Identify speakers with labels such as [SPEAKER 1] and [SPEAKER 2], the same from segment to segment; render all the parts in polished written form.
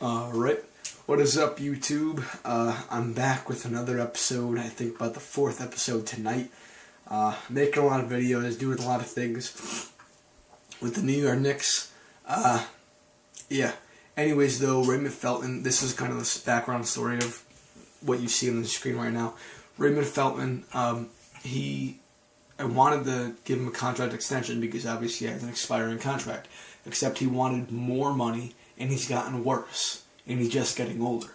[SPEAKER 1] Alright, what is up YouTube? I'm back with another episode, I think about the 4th episode tonight. Making a lot of videos, doing a lot of things with the New York Knicks. Yeah. Anyways though, Raymond Felton, this is kind of the background story of what you see on the screen right now. Raymond Felton, I wanted to give him a contract extension because obviously he has an expiring contract. Except he wanted more money, and he's gotten worse, and he's just getting older.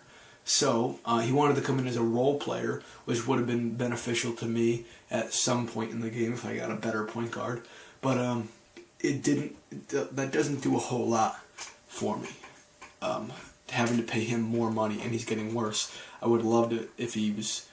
[SPEAKER 1] So he wanted to come in as a role player, which would have been beneficial to me at some point in the game if I got a better point guard. But it didn't. That doesn't do a whole lot for me. Having to pay him more money, and he's getting worse. I would have loved it if he was,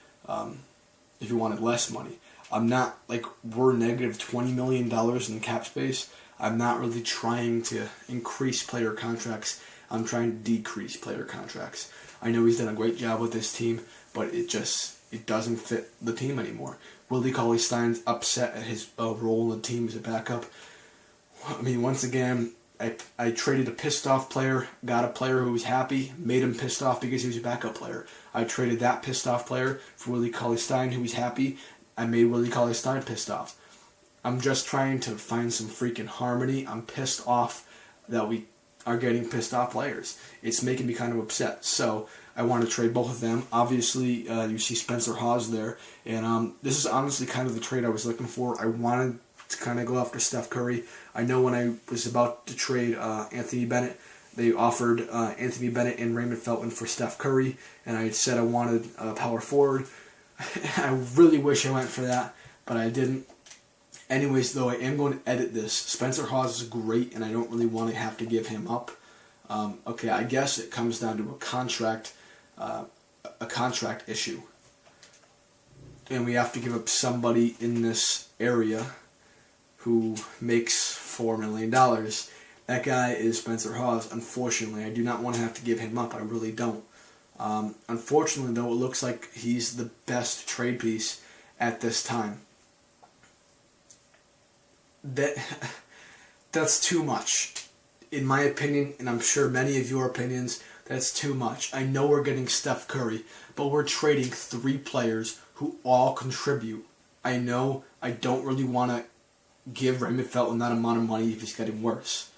[SPEAKER 1] if he wanted less money. I'm not like we're negative $20 million in cap space. I'm not really trying to increase player contracts. I'm trying to decrease player contracts. I know he's done a great job with this team, but it doesn't fit the team anymore. Willie Cauley-Stein's upset at his role in the team as a backup. I mean, once again, I traded a pissed off player, got a player who was happy, made him pissed off because he was a backup player. I traded that pissed off player for Willie Cauley-Stein who was happy. I made Willie Cauley-Stein pissed off. I'm just trying to find some freaking harmony. I'm pissed off that we are getting pissed off players. It's making me kind of upset. So I want to trade both of them. Obviously, you see Spencer Hawes there. And this is honestly kind of the trade I was looking for. I wanted to kind of go after Steph Curry. I know when I was about to trade Anthony Bennett, they offered Anthony Bennett and Raymond Felton for Steph Curry. And I said I wanted a power forward. I really wish I went for that, but I didn't. Anyways, though, I am going to edit this. Spencer Hawes is great, and I don't really want to have to give him up. Okay, I guess it comes down to a contract issue, and we have to give up somebody in this area who makes $4 million. That guy is Spencer Hawes. Unfortunately, I do not want to have to give him up. I really don't. Unfortunately, though, it looks like he's the best trade piece at this time. That's too much. In my opinion, and I'm sure many of your opinions, that's too much. I know we're getting Steph Curry, but we're trading 3 players who all contribute. I know I don't really want to give Raymond Felton that amount of money if he's getting worse.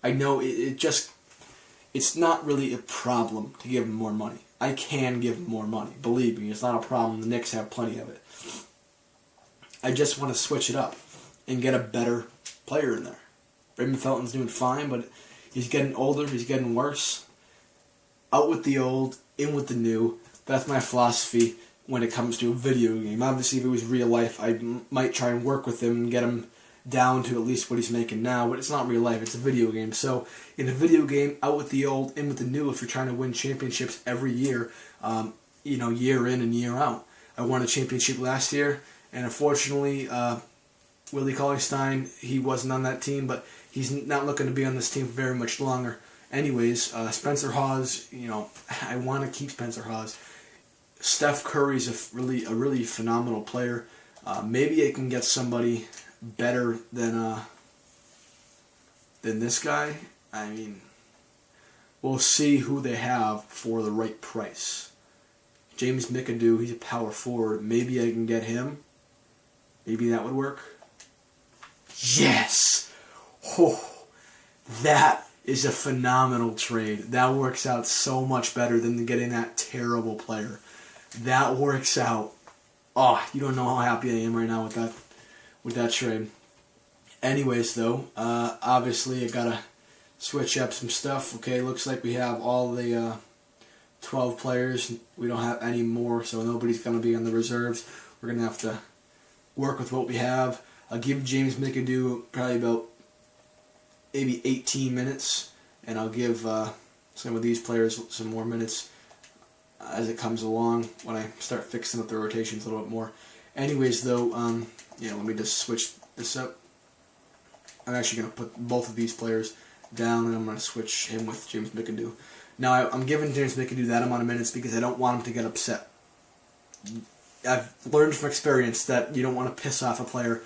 [SPEAKER 1] I know it's not really a problem to give him more money. I can give him more money. Believe me, it's not a problem. The Knicks have plenty of it. I just want to switch it up and get a better player in there. Raymond Felton's doing fine, but he's getting older, he's getting worse. Out with the old, in with the new. That's my philosophy when it comes to a video game. Obviously, if it was real life, I might try and work with him and get him down to at least what he's making now, but it's not real life, it's a video game. So, in a video game, out with the old, in with the new, if you're trying to win championships every year, year in and year out. I won a championship last year, and unfortunately, Willie Cauley-Stein, he wasn't on that team, but he's not looking to be on this team for very much longer. Anyways, Spencer Hawes, I want to keep Spencer Hawes. Steph Curry's a really phenomenal player. Maybe I can get somebody better than this guy. I mean, we'll see who they have for the right price. James McAdoo, he's a power forward. Maybe I can get him. Maybe that would work. Yes! Oh, that is a phenomenal trade. That works out so much better than getting that terrible player. That works out. Oh, you don't know how happy I am right now with that trade. Anyways, though, obviously I gotta switch up some stuff. Okay, looks like we have all the 12 players. We don't have any more, so nobody's gonna be on the reserves. We're gonna have to work with what we have. I'll give James McAdoo probably about maybe 18 minutes, and I'll give some of these players some more minutes as it comes along when I start fixing up the rotations a little bit more. Anyways, though, let me just switch this up. I'm actually going to put both of these players down, and I'm going to switch him with James McAdoo. Now, I'm giving James McAdoo that amount of minutes because I don't want him to get upset. I've learned from experience that you don't want to piss off a player.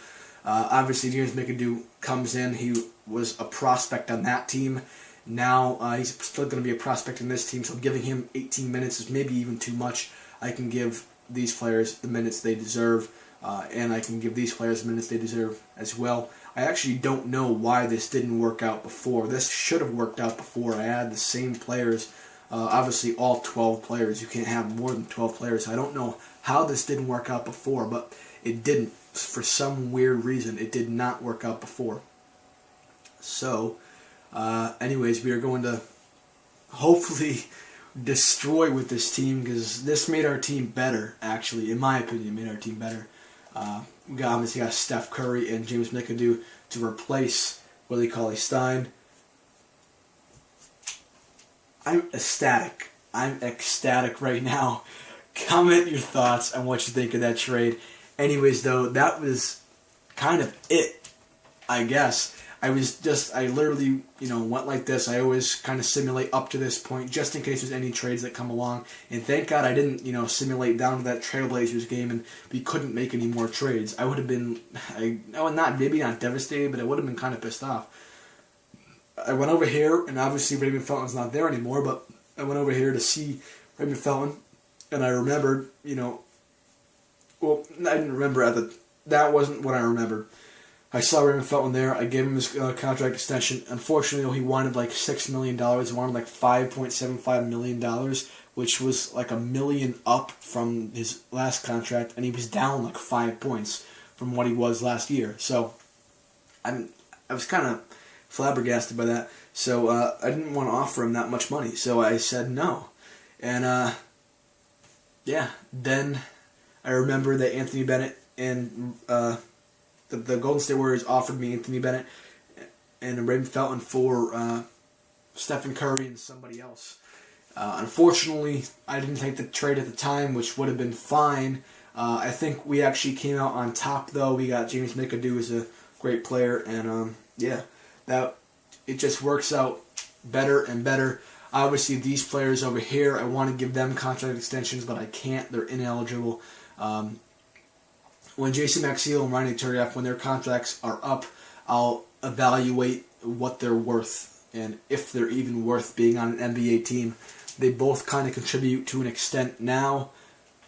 [SPEAKER 1] Obviously, James McAdoo comes in. He was a prospect on that team, Now he's still going to be a prospect in this team, so giving him 18 minutes is maybe even too much. I can give these players the minutes they deserve, and I can give these players the minutes they deserve as well. I actually don't know why this didn't work out before. This should have worked out before. I had the same players, obviously all 12 players. You can't have more than 12 players. I don't know how this didn't work out before, but it didn't. For some weird reason, it did not work out before. So, anyways, we are going to hopefully destroy with this team, because this made our team better, actually. In my opinion, it made our team better. We obviously got Steph Curry and James McAdoo to replace Willie Cauley-Stein. I'm ecstatic. I'm ecstatic right now. Comment your thoughts on what you think of that trade. Anyways, though, that was kind of it, I guess. I literally, went like this. I always kind of simulate up to this point, just in case there's any trades that come along. And thank God I didn't, simulate down to that Trailblazers game and we couldn't make any more trades. I would have been, maybe not devastated, but I would have been kind of pissed off. I went over here, and obviously Raymond Felton's not there anymore, but I went over here to see Raymond Felton, and I remembered, well, I didn't remember that wasn't what I remembered. I saw Raymond Felton there. I gave him his contract extension. Unfortunately, he wanted like $6 million. He wanted like $5.75 million, which was like $1 million up from his last contract, and he was down like 5 points from what he was last year. So I was kind of flabbergasted by that. So I didn't want to offer him that much money. So I said no. And then I remember that Anthony Bennett and the Golden State Warriors offered me Anthony Bennett and Raymond Felton for Stephen Curry and somebody else. Unfortunately, I didn't take the trade at the time, which would have been fine. I think we actually came out on top, though. We got James McAdoo as a great player, and it just works out better and better. Obviously, these players over here, I want to give them contract extensions, but I can't. They're ineligible. When Jason Maxiell and Ryan Turioff, when their contracts are up, I'll evaluate what they're worth and if they're even worth being on an NBA team. They both kind of contribute to an extent now.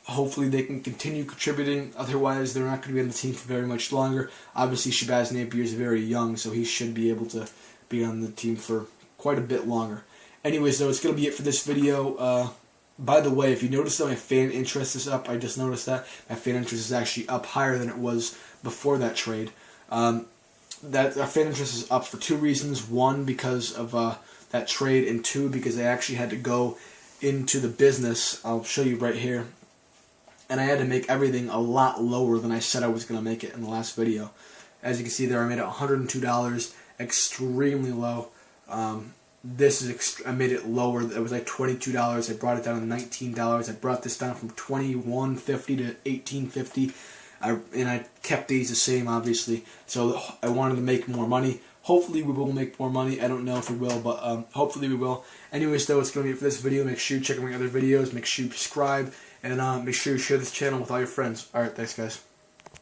[SPEAKER 1] Hopefully they can continue contributing. Otherwise, they're not going to be on the team for very much longer. Obviously, Shabazz Napier is very young, so he should be able to be on the team for quite a bit longer. Anyways, though, it's going to be it for this video. By the way, if you notice that my fan interest is up, I just noticed that. My fan interest is actually up higher than it was before that trade. That our fan interest is up for two reasons. One, because of that trade, and two, because I actually had to go into the business. I'll show you right here. And I had to make everything a lot lower than I said I was going to make it in the last video. As you can see there, I made it $102, extremely low. I made it lower. It was like $22. I brought it down to $19. I brought this down from $21.50 to $18.50. And I kept these the same, obviously. So I wanted to make more money. Hopefully we will make more money. I don't know if we will, but hopefully we will. Anyways, though, it's going to be it for this video. Make sure you check out my other videos. Make sure you subscribe. And make sure you share this channel with all your friends. Alright, thanks, guys.